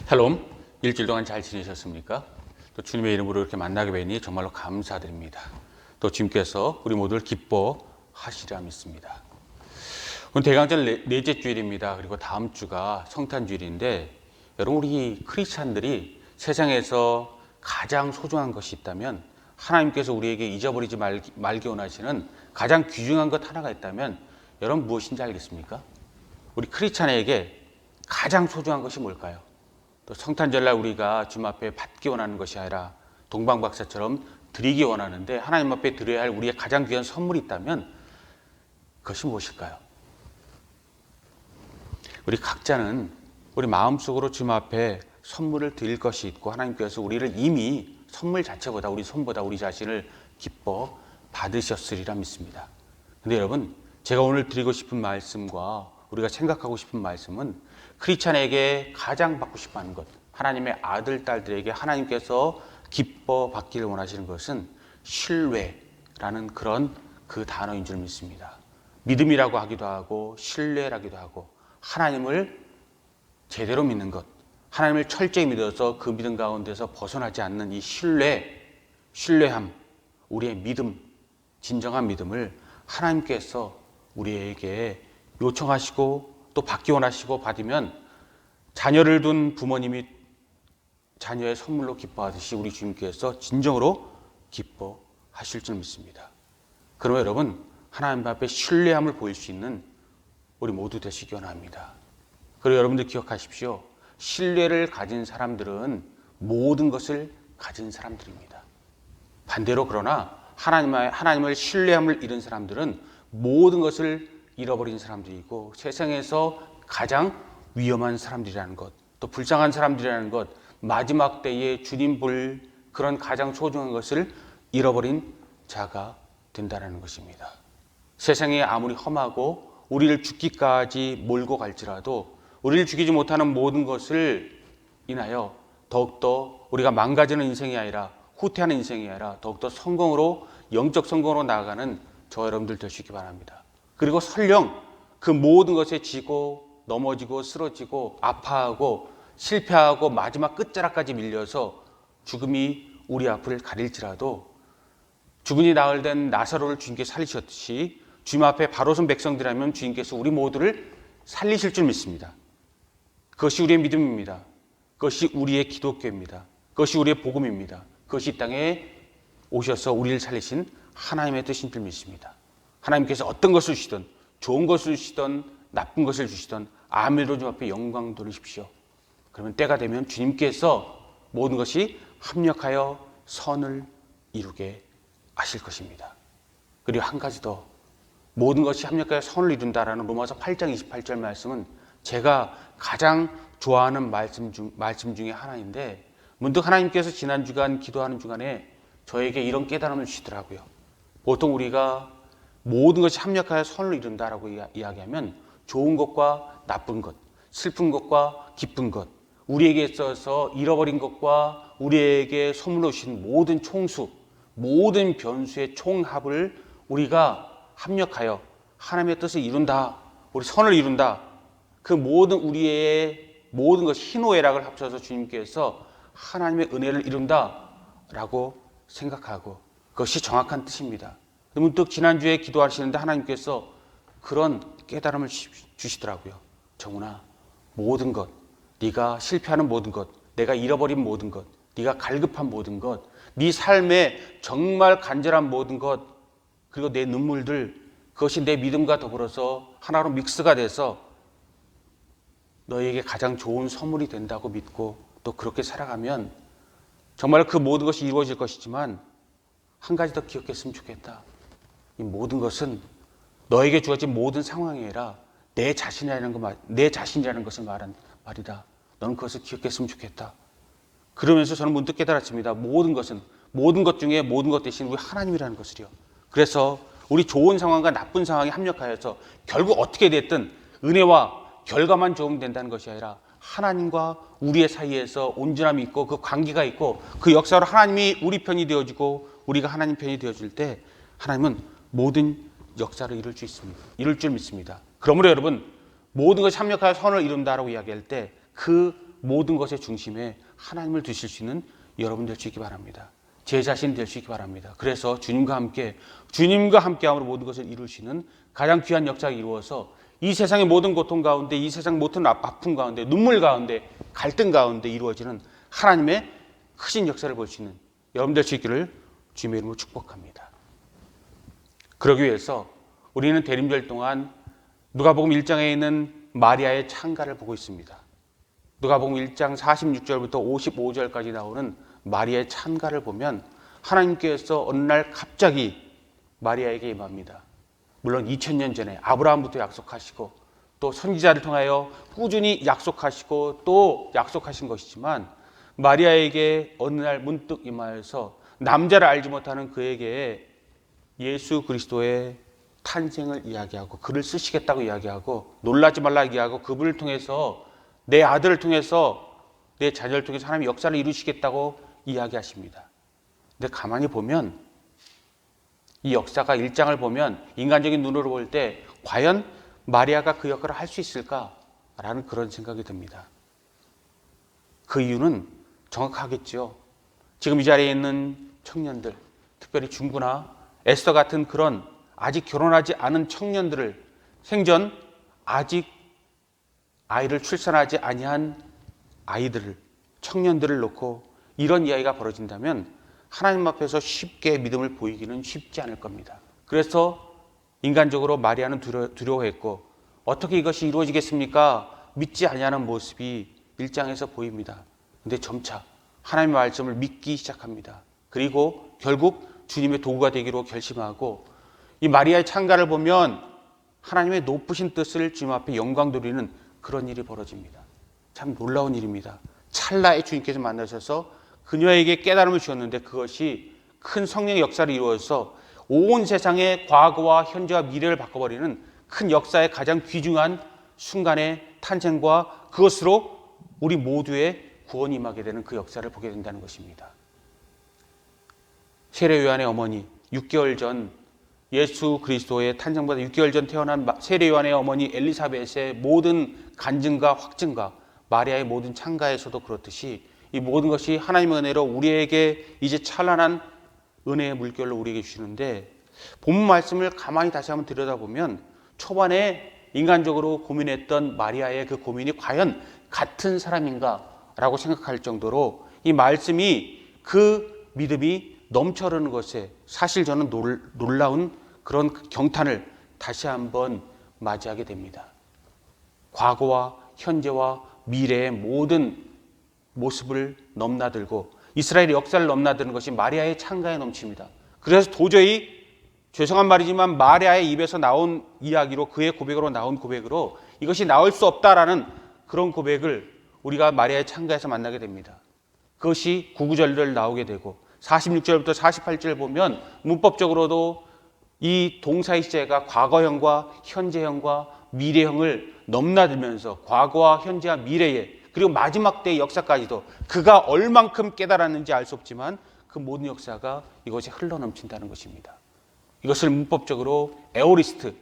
샬롬, 일주일 동안 잘 지내셨습니까? 또 주님의 이름으로 이렇게 만나게 되니 정말로 감사드립니다. 또 주님께서 우리 모두를 기뻐하시리라 믿습니다. 오늘 대강절 넷째 주일입니다. 그리고 다음 주가 성탄주일인데, 여러분 우리 크리스찬들이 세상에서 가장 소중한 것이 있다면, 하나님께서 우리에게 잊어버리지 말게 원하시는 가장 귀중한 것 하나가 있다면 여러분 무엇인지 알겠습니까? 우리 크리스찬에게 가장 소중한 것이 뭘까요? 또 성탄절날 우리가 주님 앞에 받기 원하는 것이 아니라 동방박사처럼 드리기 원하는데, 하나님 앞에 드려야 할 우리의 가장 귀한 선물이 있다면 그것이 무엇일까요? 우리 각자는 우리 마음속으로 주님 앞에 선물을 드릴 것이 있고, 하나님께서 우리를 이미 선물 자체보다, 우리 손보다 우리 자신을 기뻐 받으셨으리라 믿습니다. 근데 여러분, 제가 오늘 드리고 싶은 말씀과 우리가 생각하고 싶은 말씀은, 크리스찬에게 가장 받고 싶어하는 것, 하나님의 아들, 딸들에게 하나님께서 기뻐 받기를 원하시는 것은 신뢰라는 그 단어인 줄 믿습니다. 믿음이라고 하기도 하고 신뢰라기도 하고, 하나님을 제대로 믿는 것, 하나님을 철저히 믿어서 그 믿음 가운데서 벗어나지 않는 이 신뢰함, 우리의 믿음, 진정한 믿음을 하나님께서 우리에게 요청하시고 또 받기 원하시고, 받으면 자녀를 둔 부모님이 자녀의 선물로 기뻐하듯이 우리 주님께서 진정으로 기뻐하실 줄 믿습니다. 그러면 여러분, 하나님 앞에 신뢰함을 보일 수 있는 우리 모두 되시기 원합니다. 그리고 여러분들 기억하십시오. 신뢰를 가진 사람들은 모든 것을 가진 사람들입니다. 반대로 그러나 하나님을 신뢰함을 잃은 사람들은 모든 것을 잃어버린 사람들이고, 세상에서 가장 위험한 사람들이라는 것, 또 불쌍한 사람들이라는 것, 마지막 때에 주님 볼 그런 가장 소중한 것을 잃어버린 자가 된다는 것입니다. 세상이 아무리 험하고 우리를 죽기까지 몰고 갈지라도, 우리를 죽이지 못하는 모든 것을 인하여 더욱더 우리가 망가지는 인생이 아니라, 후퇴하는 인생이 아니라 더욱더 성공으로, 영적 성공으로 나아가는 저 여러분들 되시기 바랍니다. 그리고 설령 그 모든 것에 지고 넘어지고 쓰러지고 아파하고 실패하고 마지막 끝자락까지 밀려서 죽음이 우리 앞을 가릴지라도, 죽은이 나흘 된 나사로를 주님께서 살리셨듯이 주님 앞에 바로 선 백성들이라면 주님께서 우리 모두를 살리실 줄 믿습니다. 그것이 우리의 믿음입니다. 그것이 우리의 기독교입니다. 그것이 우리의 복음입니다. 그것이 이 땅에 오셔서 우리를 살리신 하나님의 뜻인 줄 믿습니다. 하나님께서 어떤 것을 주시든, 좋은 것을 주시든 나쁜 것을 주시든 아멘으로 주님 앞에 영광 돌리십시오. 그러면 때가 되면 주님께서 모든 것이 합력하여 선을 이루게 하실 것입니다. 그리고 한 가지 더, 모든 것이 합력하여 선을 이룬다라는 로마서 8장 28절 말씀은 제가 가장 좋아하는 말씀 중에 하나인데, 문득 하나님께서 지난 주간 기도하는 주간에 저에게 이런 깨달음을 주시더라고요. 보통 우리가 모든 것이 합력하여 선을 이룬다라고 이야기하면 좋은 것과 나쁜 것, 슬픈 것과 기쁜 것, 우리에게 있어서 잃어버린 것과 우리에게 선물로 주신 모든 총수, 모든 변수의 총합을 우리가 합력하여 하나님의 뜻을 이룬다, 우리 선을 이룬다, 그 모든 우리의 모든 것이 희노애락을 합쳐서 주님께서 하나님의 은혜를 이룬다라고 생각하고, 그것이 정확한 뜻입니다. 문득 지난주에 기도하시는데 하나님께서 그런 깨달음을 주시더라고요. 정훈아, 모든 것, 네가 실패하는 모든 것, 내가 잃어버린 모든 것, 네가 갈급한 모든 것, 네 삶에 정말 간절한 모든 것, 그리고 내 눈물들, 그것이 내 믿음과 더불어서 하나로 믹스가 돼서 너에게 가장 좋은 선물이 된다고 믿고 또 그렇게 살아가면 정말 그 모든 것이 이루어질 것이지만, 한 가지 더 기억했으면 좋겠다. 이 모든 것은 너에게 주어진 모든 상황이 아니라 내 자신이라는 것을 말한 말이다. 너는 그것을 기억했으면 좋겠다. 그러면서 저는 문득 깨달았습니다. 모든 것 중에 모든 것 대신 우리 하나님이라는 것을요. 그래서 우리 좋은 상황과 나쁜 상황이 합력하여서 결국 어떻게 됐든 은혜와 결과만 좋으면 된다는 것이 아니라, 하나님과 우리의 사이에서 온전함이 있고 그 관계가 있고 그 역사로 하나님이 우리 편이 되어지고 우리가 하나님 편이 되어질 때 하나님은 모든 역사를 이룰 줄 믿습니다. 그러므로 여러분, 모든 것이 합력하여 선을 이룬다라고 이야기할 때 그 모든 것의 중심에 하나님을 두실 수 있는 여러분 될 수 있기 바랍니다. 제 자신 될 수 있기 바랍니다. 그래서 주님과 함께함으로 모든 것을 이룰 수 있는 가장 귀한 역사가 이루어서 이 세상의 모든 고통 가운데, 이 세상 모든 아픔 가운데, 눈물 가운데, 갈등 가운데 이루어지는 하나님의 크신 역사를 볼 수 있는 여러분 될 수 있기를 주님의 이름으로 축복합니다. 그러기 위해서 우리는 대림절 동안 누가복음 1장에 있는 마리아의 찬가를 보고 있습니다. 누가복음 1장 46절부터 55절까지 나오는 마리아의 찬가를 보면 하나님께서 어느 날 갑자기 마리아에게 임합니다. 물론 2000년 전에 아브라함부터 약속하시고 또 선지자를 통하여 꾸준히 약속하시고 또 약속하신 것이지만 마리아에게 어느 날 문득 임하여서 남자를 알지 못하는 그에게 예수 그리스도의 탄생을 이야기하고 그를 쓰시겠다고 이야기하고 놀라지 말라 이야기하고 그분을 통해서 내 아들을 통해서 내 자녀를 통해서 하나님의 역사를 이루시겠다고 이야기하십니다. 근데 가만히 보면 이 역사가 1장을 보면 인간적인 눈으로 볼 때 과연 마리아가 그 역할을 할 수 있을까라는 그런 생각이 듭니다. 그 이유는 정확하겠죠. 지금 이 자리에 있는 청년들, 특별히 중구나 에스더 같은 그런 아직 결혼하지 않은 청년들을 생전 아직 아이를 출산하지 아니한 아이들을 청년들을 놓고 이런 이야기가 벌어진다면 하나님 앞에서 쉽게 믿음을 보이기는 쉽지 않을 겁니다. 그래서 인간적으로 마리아는 두려워했고 어떻게 이것이 이루어지겠습니까? 믿지 아니하는 모습이 1장에서 보입니다. 근데 점차 하나님의 말씀을 믿기 시작합니다. 그리고 결국 주님의 도구가 되기로 결심하고 이 마리아의 찬가를 보면 하나님의 높으신 뜻을 주님 앞에 영광 돌리는 그런 일이 벌어집니다. 참 놀라운 일입니다. 찰나에 주님께서 만나셔서 그녀에게 깨달음을 주셨는데 그것이 큰 성령의 역사를 이루어서 온 세상의 과거와 현재와 미래를 바꿔버리는 큰 역사의 가장 귀중한 순간의 탄생과 그것으로 우리 모두의 구원이 임하게 되는 그 역사를 보게 된다는 것입니다. 세례 요한의 어머니 6개월 전 예수 그리스도의 탄생보다 6개월 전 태어난 세례 요한의 어머니 엘리사벳의 모든 간증과 확증과 마리아의 모든 찬가에서도 그렇듯이 이 모든 것이 하나님의 은혜로 우리에게 이제 찬란한 은혜의 물결로 우리에게 주시는데 본문 말씀을 가만히 다시 한번 들여다보면 초반에 인간적으로 고민했던 마리아의 그 고민이 과연 같은 사람인가 라고 생각할 정도로 이 말씀이 그 믿음이 넘쳐 흐르는 것에 사실 저는 놀라운 그런 경탄을 다시 한번 맞이하게 됩니다. 과거와 현재와 미래의 모든 모습을 넘나들고 이스라엘의 역사를 넘나드는 것이 마리아의 찬가에 넘칩니다. 그래서 도저히 죄송한 말이지만 마리아의 입에서 나온 이야기로 그의 고백으로 나온 고백으로 이것이 나올 수 없다라는 그런 고백을 우리가 마리아의 찬가에서 만나게 됩니다. 그것이 구구절절 나오게 되고 46절부터 48절 보면 문법적으로도 이 동사의 시제가 과거형과 현재형과 미래형을 넘나들면서 과거와 현재와 미래에 그리고 마지막 때의 역사까지도 그가 얼만큼 깨달았는지 알 수 없지만 그 모든 역사가 이것이 흘러넘친다는 것입니다. 이것을 문법적으로 에오리스트,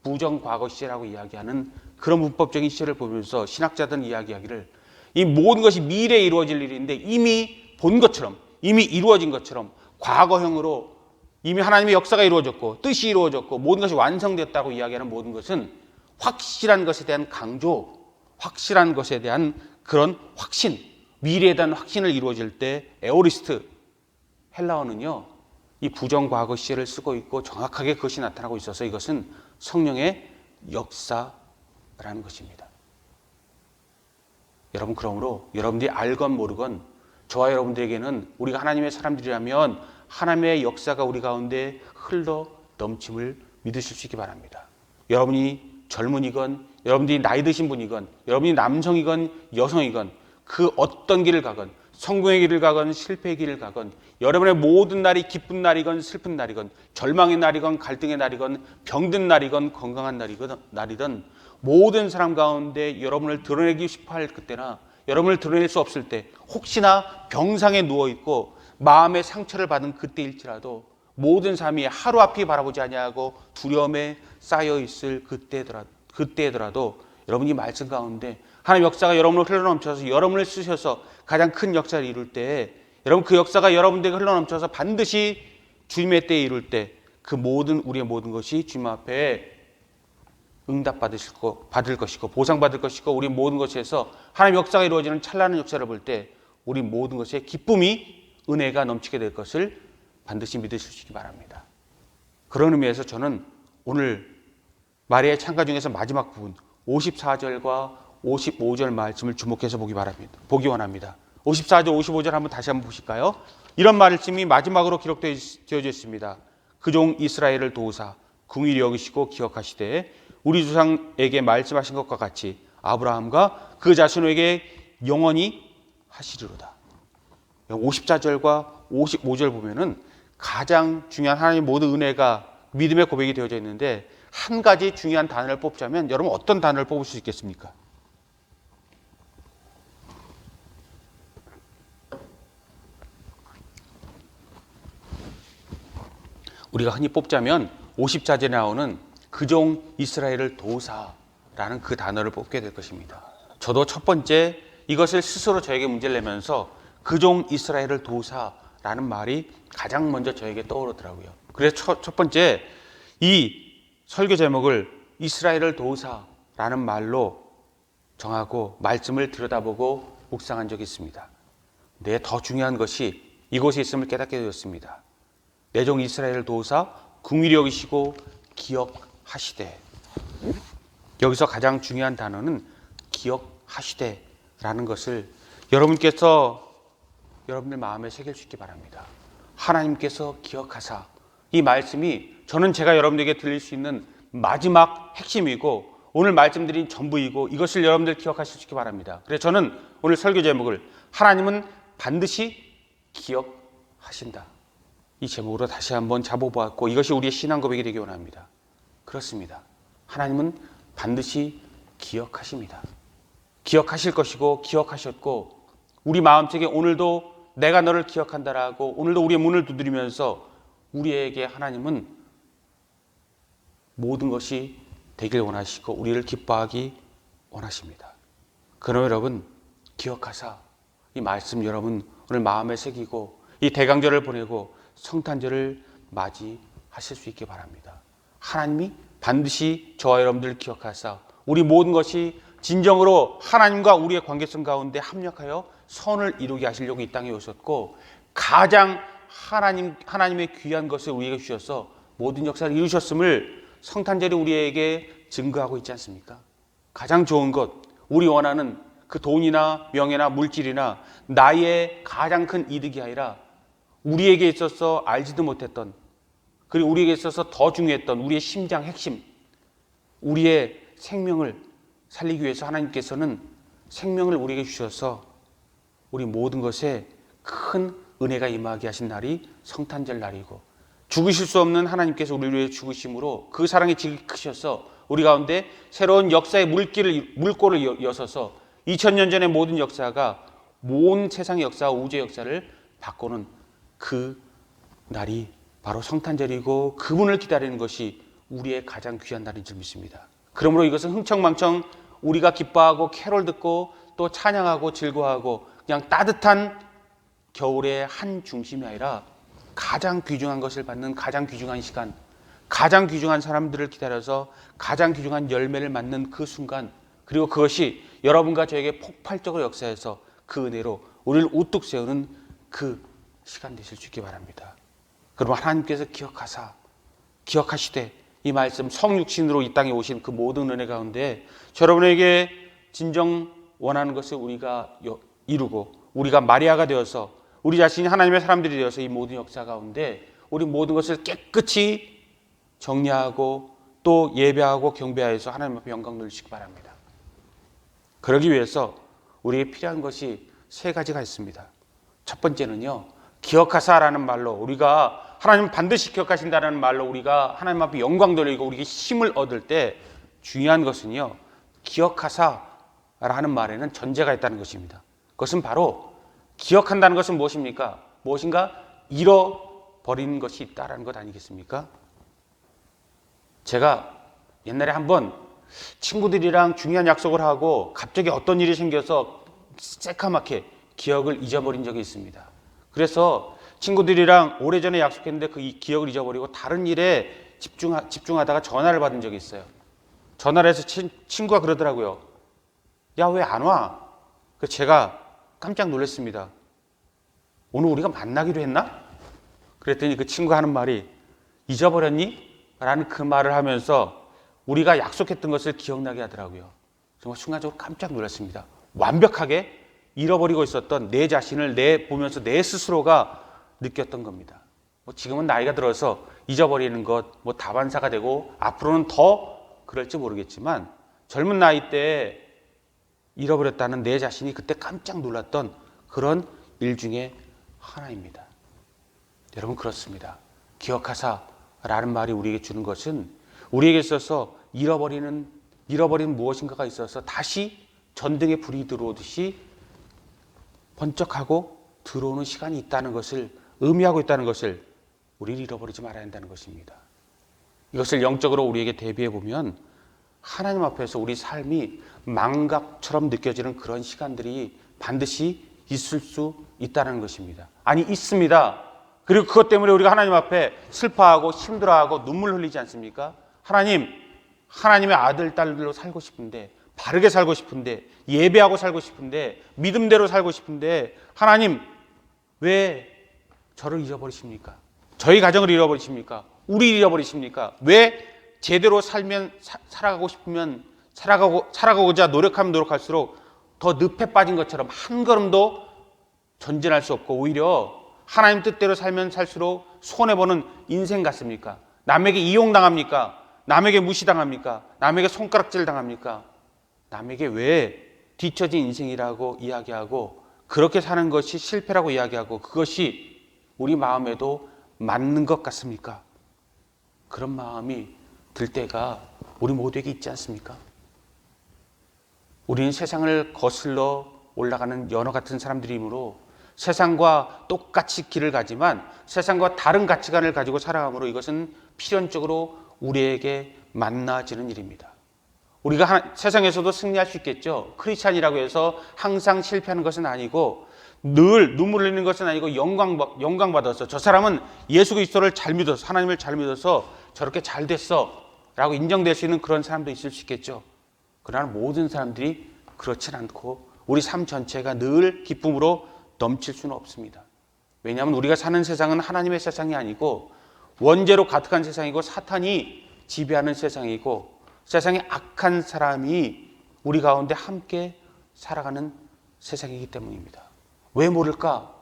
부정과거 시제라고 이야기하는 그런 문법적인 시제를 보면서 신학자들은 이야기하기를 이 모든 것이 미래에 이루어질 일인데 이미 본 것처럼 이미 이루어진 것처럼 과거형으로 이미 하나님의 역사가 이루어졌고 뜻이 이루어졌고 모든 것이 완성됐다고 이야기하는 모든 것은 확실한 것에 대한 강조, 확실한 것에 대한 그런 확신, 미래에 대한 확신을 이루어질 때 에오리스트, 헬라어는요 이 부정과거 시제를 쓰고 있고 정확하게 그것이 나타나고 있어서 이것은 성령의 역사라는 것입니다. 여러분 그러므로 여러분들이 알건 모르건 저와 여러분들에게는 우리가 하나님의 사람들이라면 하나님의 역사가 우리 가운데 흘러 넘침을 믿으실 수 있기 바랍니다. 여러분이 젊은이건 여러분들이 나이 드신 분이건 여러분이 남성이건 여성이건 그 어떤 길을 가건 성공의 길을 가건 실패의 길을 가건 여러분의 모든 날이 기쁜 날이건 슬픈 날이건 절망의 날이건 갈등의 날이건 병든 날이건 건강한 날이든 모든 사람 가운데 여러분을 드러내기 싶어 할 그때나 여러분을 드러낼 수 없을 때 혹시나 병상에 누워있고 마음의 상처를 받은 그때일지라도 모든 삶이 하루앞이 바라보지 아니하고 두려움에 쌓여있을 그때더라도 여러분이 말씀 가운데 하나님 역사가 여러분을 흘러넘쳐서 여러분을 쓰셔서 가장 큰 역사를 이룰 때, 여러분 그 역사가 여러분들에게 흘러넘쳐서 반드시 주님의 때에 이룰 때 그 모든 우리의 모든 것이 주님 앞에 받을 것이고 보상받을 것이고 우리 모든 것에서 하나님 역사가 이루어지는 찬란한 역사를 볼 때 우리 모든 것에 기쁨이 은혜가 넘치게 될 것을 반드시 믿으시기 바랍니다. 그런 의미에서 저는 오늘 마리아의 찬가 중에서 마지막 부분 54절과 55절 말씀을 주목해서 보기 원합니다. 54절, 55절 다시 한번 보실까요? 이런 말씀이 마지막으로 기록되어져 있습니다. 그 종 이스라엘을 도우사 긍휼히 여기시고 기억하시되 우리 조상에게 말씀하신 것과 같이 아브라함과 그 자손에게 영원히 하시리로다. 54절과 55절 보면은 가장 중요한 하나님의 모든 은혜가 믿음의 고백이 되어져 있는데 한 가지 중요한 단어를 뽑자면 여러분 어떤 단어를 뽑을 수 있겠습니까? 우리가 흔히 뽑자면 54절에 나오는 그 종 이스라엘을 도우사라는 그 단어를 뽑게 될 것입니다. 저도 첫 번째 이것을 스스로 저에게 문제를 내면서 그 종 이스라엘을 도우사라는 말이 가장 먼저 저에게 떠오르더라고요. 그래서 첫 번째 이 설교 제목을 이스라엘을 도우사라는 말로 정하고 말씀을 들여다보고 묵상한 적이 있습니다. 네, 더 중요한 것이 이곳에 있음을 깨닫게 되었습니다. 내 종 이스라엘을 도우사 긍휼히 여기시고 기억하시되, 여기서 가장 중요한 단어는 기억하시되라는 것을 여러분께서 여러분들 마음에 새길 수 있기 바랍니다. 하나님께서 기억하사, 이 말씀이 저는 제가 여러분들에게 들릴 수 있는 마지막 핵심이고 오늘 말씀드린 전부이고 이것을 여러분들 기억하실 수 있기 바랍니다. 그래서 저는 오늘 설교 제목을 하나님은 반드시 기억하신다, 이 제목으로 다시 한번 잡아보았고 이것이 우리의 신앙 고백이 되기 원합니다. 그렇습니다. 하나님은 반드시 기억하십니다. 기억하실 것이고 기억하셨고 우리 마음속에 오늘도 내가 너를 기억한다라고 오늘도 우리의 문을 두드리면서 우리에게 하나님은 모든 것이 되길 원하시고 우리를 기뻐하기 원하십니다. 그러나 여러분 기억하사 이 말씀 여러분 오늘 마음에 새기고 이 대강절을 보내고 성탄절을 맞이하실 수 있기 바랍니다. 하나님이 반드시 저와 여러분들을 기억하사 우리 모든 것이 진정으로 하나님과 우리의 관계성 가운데 합력하여 선을 이루게 하시려고 이 땅에 오셨고 가장 하나님의 귀한 것을 우리에게 주셔서 모든 역사를 이루셨음을 성탄절이 우리에게 증거하고 있지 않습니까? 가장 좋은 것, 우리 원하는 그 돈이나 명예나 물질이나 나의 가장 큰 이득이 아니라 우리에게 있어서 알지도 못했던 그리고 우리에게 있어서 더 중요했던 우리의 심장 핵심, 우리의 생명을 살리기 위해서 하나님께서는 생명을 우리에게 주셔서 우리 모든 것에 큰 은혜가 임하게 하신 날이 성탄절 날이고 죽으실 수 없는 하나님께서 우리를 위해 죽으심으로 그 사랑이 지극히 크셔서 우리 가운데 새로운 역사의 물꼬를 여서서 2000년 전의 모든 역사가 온 세상의 역사와 우주의 역사를 바꾸는 그 날이 바로 성탄절이고 그분을 기다리는 것이 우리의 가장 귀한 날인 줄 믿습니다. 그러므로 이것은 흥청망청 우리가 기뻐하고 캐롤 듣고 또 찬양하고 즐거워하고 그냥 따뜻한 겨울의 한 중심이 아니라 가장 귀중한 것을 받는 가장 귀중한 시간, 가장 귀중한 사람들을 기다려서 가장 귀중한 열매를 맞는 그 순간, 그리고 그것이 여러분과 저에게 폭발적으로 역사해서 그 은혜로 우리를 우뚝 세우는 그 시간 되실 수 있기 바랍니다. 그럼 하나님께서 기억하시되 이 말씀 성육신으로 이 땅에 오신 그 모든 은혜 가운데 여러분에게 진정 원하는 것을 우리가 이루고 우리가 마리아가 되어서 우리 자신이 하나님의 사람들이 되어서 이 모든 역사 가운데 우리 모든 것을 깨끗이 정리하고 또 예배하고 경배하여서 하나님 앞에 영광 돌리시기 바랍니다. 그러기 위해서 우리에게 필요한 것이 세 가지가 있습니다. 첫 번째는요, 기억하사라는 말로 우리가 하나님 반드시 기억하신다는 말로 우리가 하나님 앞에 영광 돌리고 우리에게 힘을 얻을 때 중요한 것은요, 기억하사라는 말에는 전제가 있다는 것입니다. 그것은 바로 기억한다는 것은 무엇입니까? 무엇인가 잃어버리는 것이 있다는 것 아니겠습니까? 제가 옛날에 한번 친구들이랑 중요한 약속을 하고 갑자기 어떤 일이 생겨서 새카맣게 기억을 잊어버린 적이 있습니다. 그래서 친구들이랑 오래전에 약속했는데 그 기억을 잊어버리고 다른 일에 집중하다가 전화를 받은 적이 있어요. 전화를 해서 친구가 그러더라고요. 야, 왜 안 와? 그래서 제가 깜짝 놀랐습니다. 오늘 우리가 만나기로 했나? 그랬더니 그 친구가 하는 말이 잊어버렸니? 라는 그 말을 하면서 우리가 약속했던 것을 기억나게 하더라고요. 정말 순간적으로 깜짝 놀랐습니다. 완벽하게 잃어버리고 있었던 내 자신을 보면서 내 스스로가 느꼈던 겁니다. 지금은 나이가 들어서 잊어버리는 것 다반사가 되고 앞으로는 더 그럴지 모르겠지만 젊은 나이 때 잃어버렸다는 내 자신이 그때 깜짝 놀랐던 그런 일 중에 하나입니다. 여러분, 그렇습니다. 기억하사라는 말이 우리에게 주는 것은 우리에게 있어서 잃어버린 무엇인가가 있어서 다시 전등에 불이 들어오듯이 번쩍하고 들어오는 시간이 있다는 것을 의미하고 있다는 것을 우리는 잃어버리지 말아야 한다는 것입니다. 이것을 영적으로 우리에게 대비해 보면 하나님 앞에서 우리 삶이 망각처럼 느껴지는 그런 시간들이 반드시 있을 수 있다는 것입니다. 아니, 있습니다. 그리고 그것 때문에 우리가 하나님 앞에 슬퍼하고 힘들어하고 눈물 흘리지 않습니까? 하나님의 아들, 딸들로 살고 싶은데, 바르게 살고 싶은데, 예배하고 살고 싶은데, 믿음대로 살고 싶은데, 하나님 왜 저를 잊어버리십니까? 저희 가정을 잃어버리십니까? 우리 잃어버리십니까? 왜 제대로 살아가고자 노력하면 노력할수록 더 늪에 빠진 것처럼 한 걸음도 전진할 수 없고 오히려 하나님 뜻대로 살면 살수록 손해보는 인생 같습니까? 남에게 이용당합니까? 남에게 무시당합니까? 남에게 손가락질 당합니까? 남에게 왜 뒤처진 인생이라고 이야기하고 그렇게 사는 것이 실패라고 이야기하고 그것이 우리 마음에도 맞는 것 같습니까? 그런 마음이 들 때가 우리 모두에게 있지 않습니까? 우리는 세상을 거슬러 올라가는 연어 같은 사람들이므로 세상과 똑같이 길을 가지만 세상과 다른 가치관을 가지고 살아가므로 이것은 필연적으로 우리에게 만나지는 일입니다. 우리가 세상에서도 승리할 수 있겠죠. 크리스찬이라고 해서 항상 실패하는 것은 아니고 늘 눈물 흘리는 것은 아니고 영광받아서 저 사람은 예수 그리스도를 잘 믿어서 하나님을 잘 믿어서 저렇게 잘 됐어 라고 인정될 수 있는 그런 사람도 있을 수 있겠죠. 그러나 모든 사람들이 그렇진 않고 우리 삶 전체가 늘 기쁨으로 넘칠 수는 없습니다. 왜냐하면 우리가 사는 세상은 하나님의 세상이 아니고 원죄로 가득한 세상이고 사탄이 지배하는 세상이고 세상에 악한 사람이 우리 가운데 함께 살아가는 세상이기 때문입니다. 왜 모를까?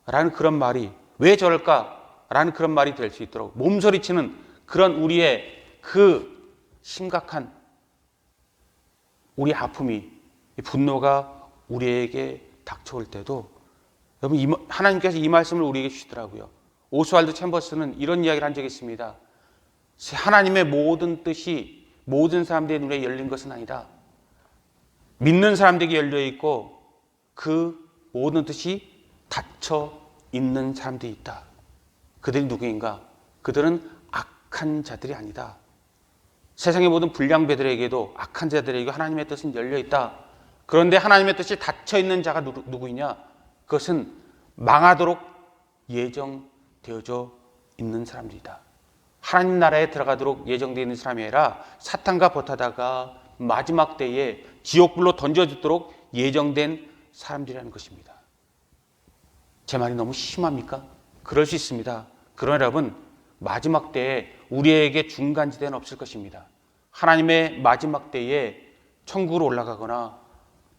라는 그런 말이, 왜 저럴까? 라는 그런 말이 될 수 있도록 몸서리치는 그런 우리의 그 심각한 우리 아픔이, 분노가 우리에게 닥쳐올 때도 여러분, 하나님께서 이 말씀을 우리에게 주시더라고요. 오스왈드 챔버스는 이런 이야기를 한 적이 있습니다. 하나님의 모든 뜻이 모든 사람들의 눈에 열린 것은 아니다. 믿는 사람들에게 열려 있고 그 모든 뜻이 닫혀 있는 사람들이 있다. 그들이 누구인가? 그들은 악한 자들이 아니다. 세상의 모든 불량배들에게도 악한 자들에게 하나님의 뜻은 열려 있다. 그런데 하나님의 뜻이 닫혀 있는 자가 누구이냐? 그것은 망하도록 예정되어져 있는 사람들이다. 하나님 나라에 들어가도록 예정되어 있는 사람이 아니라 사탄과 버타다가 마지막 때에 지옥불로 던져지도록 예정된 사람들이라는 것입니다. 제 말이 너무 심합니까? 그럴 수 있습니다. 그러나 여러분, 마지막 때에 우리에게 중간지대는 없을 것입니다. 하나님의 마지막 때에 천국으로 올라가거나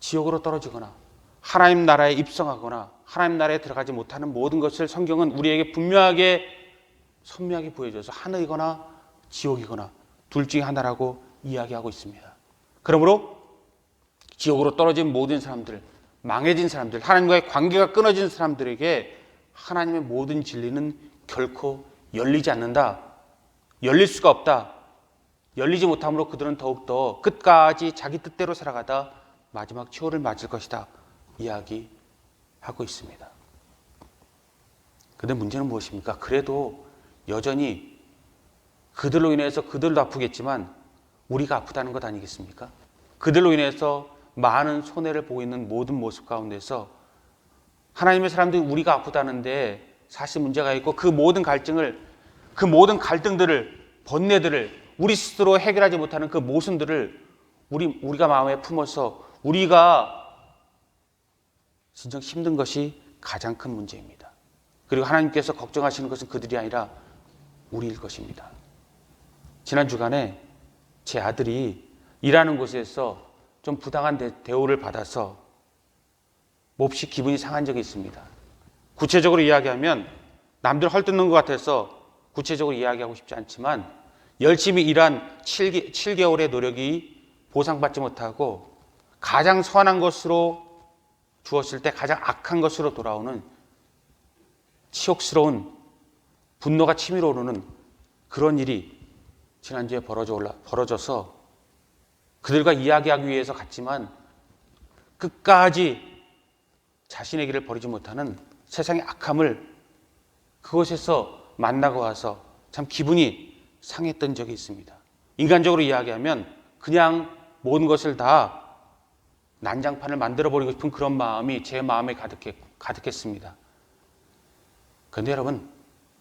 지옥으로 떨어지거나 하나님 나라에 입성하거나 하나님 나라에 들어가지 못하는 모든 것을 성경은 우리에게 분명하게 선명하게 보여줘서 하늘이거나 지옥이거나 둘 중에 하나라고 이야기하고 있습니다. 그러므로 지옥으로 떨어진 모든 사람들, 망해진 사람들, 하나님과의 관계가 끊어진 사람들에게 하나님의 모든 진리는 결코 열리지 않는다. 열릴 수가 없다. 열리지 못함으로 그들은 더욱더 끝까지 자기 뜻대로 살아가다 마지막 최후를 맞을 것이다. 이야기하고 있습니다. 그런데 문제는 무엇입니까? 그래도 여전히 그들로 인해서 그들도 아프겠지만 우리가 아프다는 것 아니겠습니까? 그들로 인해서 많은 손해를 보고 있는 모든 모습 가운데서 하나님의 사람들이 우리가 아프다는데 사실 문제가 있고 그 모든 갈등들을, 번뇌들을 우리 스스로 해결하지 못하는 그 모순들을 우리가 마음에 품어서 우리가 진정 힘든 것이 가장 큰 문제입니다. 그리고 하나님께서 걱정하시는 것은 그들이 아니라 우리일 것입니다. 지난 주간에 제 아들이 일하는 곳에서 좀 부당한 대우를 받아서 몹시 기분이 상한 적이 있습니다. 구체적으로 이야기하면 남들 헐뜯는 것 같아서 구체적으로 이야기하고 싶지 않지만 열심히 일한 7개월의 노력이 보상받지 못하고 가장 선한 것으로 주었을 때 가장 악한 것으로 돌아오는 치욕스러운 분노가 치밀어 오르는 그런 일이 지난주에 벌어져서 그들과 이야기하기 위해서 갔지만 끝까지 자신의 길을 버리지 못하는 세상의 악함을 그곳에서 만나고 와서 참 기분이 상했던 적이 있습니다. 인간적으로 이야기하면 그냥 모든 것을 다 난장판을 만들어버리고 싶은 그런 마음이 제 마음에 가득했습니다. 그런데 여러분,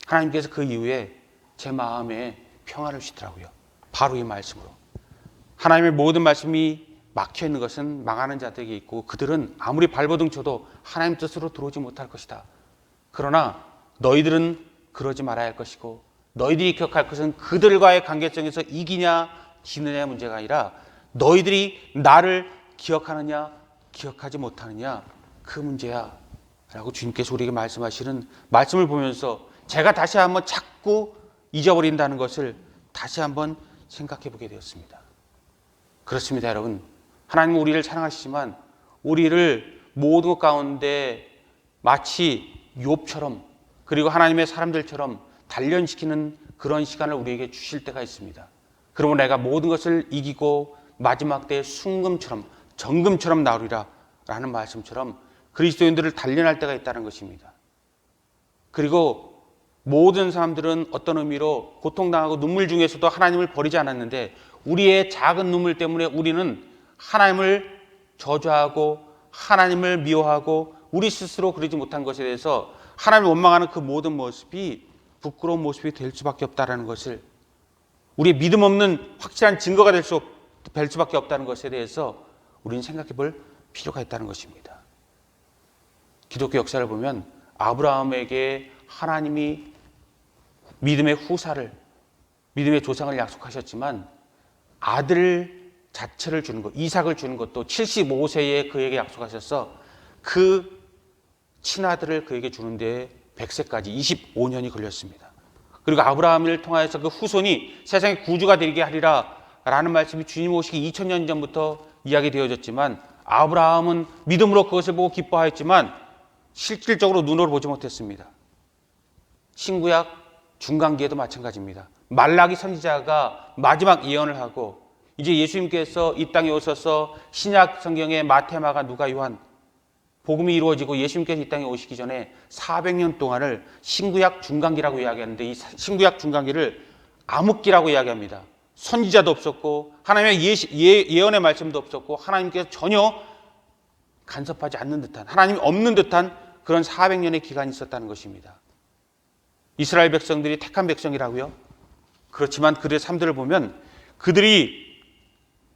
하나님께서 그 이후에 제 마음에 평안을 주시더라고요. 바로 이 말씀으로. 하나님의 모든 말씀이 막혀있는 것은 망하는 자들에게 있고 그들은 아무리 발버둥 쳐도 하나님 뜻으로 들어오지 못할 것이다. 그러나 너희들은 그러지 말아야 할 것이고 너희들이 기억할 것은 그들과의 관계성에서 이기냐 지느냐의 문제가 아니라 너희들이 나를 기억하느냐 기억하지 못하느냐 그 문제야 라고 주님께서 우리에게 말씀하시는 말씀을 보면서 제가 다시 한번 자꾸 잊어버린다는 것을 다시 한번 생각해 보게 되었습니다. 그렇습니다, 여러분. 하나님은 우리를 사랑하시지만 우리를 모든 것 가운데 마치 욥처럼 그리고 하나님의 사람들처럼 단련시키는 그런 시간을 우리에게 주실 때가 있습니다. 그러면 내가 모든 것을 이기고 마지막 때의 순금처럼 정금처럼 나오리라 라는 말씀처럼 그리스도인들을 단련할 때가 있다는 것입니다. 그리고 모든 사람들은 어떤 의미로 고통당하고 눈물 중에서도 하나님을 버리지 않았는데 우리의 작은 눈물 때문에 우리는 하나님을 저주하고 하나님을 미워하고 우리 스스로 그러지 못한 것에 대해서 하나님을 원망하는 그 모든 모습이 부끄러운 모습이 될 수밖에 없다는 것을 우리의 믿음 없는 확실한 증거가 될 수밖에 없다는 것에 대해서 우리는 생각해 볼 필요가 있다는 것입니다. 기독교 역사를 보면 아브라함에게 하나님이 믿음의 후사를, 믿음의 조상을 약속하셨지만 아들 자체를 주는 것, 이삭을 주는 것도 75세에 그에게 약속하셔서 그 친아들을 그에게 주는데 100세까지 25년이 걸렸습니다. 그리고 아브라함을 통하여서 그 후손이 세상의 구주가 되게 하리라 라는 말씀이 주님 오시기 2000년 전부터 이야기되어졌지만 아브라함은 믿음으로 그것을 보고 기뻐하였지만 실질적으로 눈으로 보지 못했습니다. 신구약 중간기에도 마찬가지입니다. 말라기 선지자가 마지막 예언을 하고 이제 예수님께서 이 땅에 오셔서 신약 성경의 마태, 마가, 누가, 요한 복음이 이루어지고 예수님께서 이 땅에 오시기 전에 400년 동안을 신구약 중간기라고 이야기하는데 이 신구약 중간기를 암흑기라고 이야기합니다. 선지자도 없었고 하나님의 예언의 말씀도 없었고 하나님께서 전혀 간섭하지 않는 듯한 하나님이 없는 듯한 그런 400년의 기간이 있었다는 것입니다. 이스라엘 백성들이 택한 백성이라고요? 그렇지만 그들의 삶들을 보면 그들이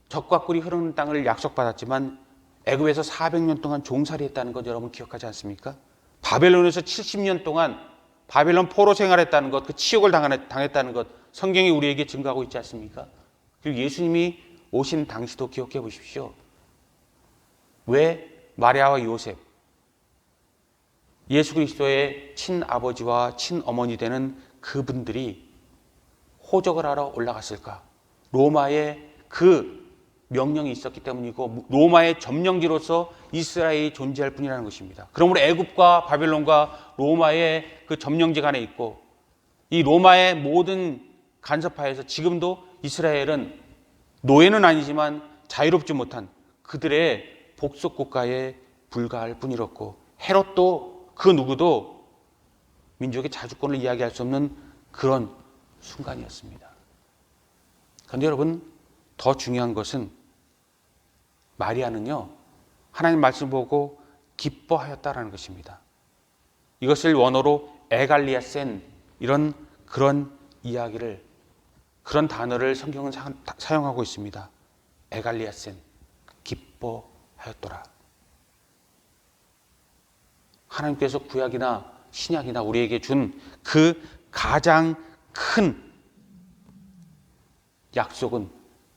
적과 꿀이 흐르는 땅을 약속받았지만 애굽에서 400년 동안 종살이했다는 것 여러분 기억하지 않습니까? 바벨론에서 70년 동안 바벨론 포로 생활했다는 것, 그 치욕을 당했다는 것 성경이 우리에게 증거하고 있지 않습니까? 그리고 예수님이 오신 당시도 기억해 보십시오. 왜 마리아와 요셉, 예수 그리스도의 친아버지와 친어머니 되는 그분들이 호적을 하러 올라갔을까? 로마의 그 명령이 있었기 때문이고 로마의 점령지로서 이스라엘이 존재할 뿐이라는 것입니다. 그러므로 애굽과 바벨론과 로마의 그 점령지 간에 있고 이 로마의 모든 간섭하에서 지금도 이스라엘은 노예는 아니지만 자유롭지 못한 그들의 복속 국가에 불과할 뿐이었고 헤롯도 그 누구도 민족의 자주권을 이야기할 수 없는 그런 순간이었습니다. 그런데 여러분 더 중요한 것은 마리아는요, 하나님 말씀 보고 기뻐하였다라는 것입니다. 이것을 원어로 에갈리아센, 그런 이야기를, 그런 단어를 성경은 사용하고 있습니다. 에갈리아센, 기뻐하였더라. 하나님께서 구약이나 신약이나 우리에게 준 그 가장 큰 약속은,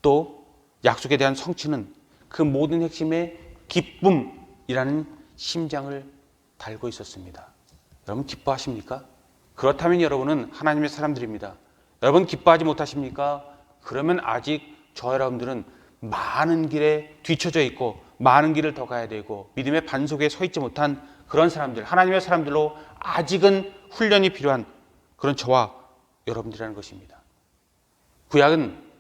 또 약속에 대한 성취는 그 모든 핵심의 기쁨이라는 심장을 달고 있었습니다. 여러분 기뻐하십니까? 그렇다면 여러분은 하나님의 사람들입니다. 여러분 기뻐하지 못하십니까? 그러면 아직 저 여러분들은 많은 길에 뒤처져 있고 많은 길을 더 가야 되고 믿음의 반석에 서 있지 못한 그런 사람들, 하나님의 사람들로 아직은 훈련이 필요한 그런 저와 여러분들이라는 것입니다. 구약은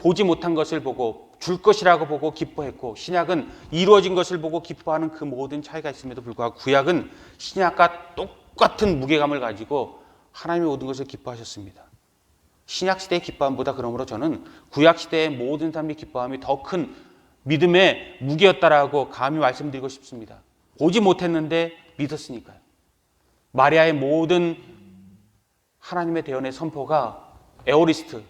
보지 못한 것을 보고 줄 것이라고 보고 기뻐했고, 신약은 이루어진 것을 보고 기뻐하는 그 모든 차이가 있음에도 불구하고 구약은 신약과 똑같은 무게감을 가지고 하나님의 모든 것을 기뻐하셨습니다. 신약 시대의 기뻐함보다 그러므로 저는 구약 시대의 모든 사람의 기뻐함이 더 큰 믿음의 무게였다라고 감히 말씀드리고 싶습니다. 보지 못했는데 믿었으니까요. 마리아의 모든 하나님의 대언의 선포가 에오리스트,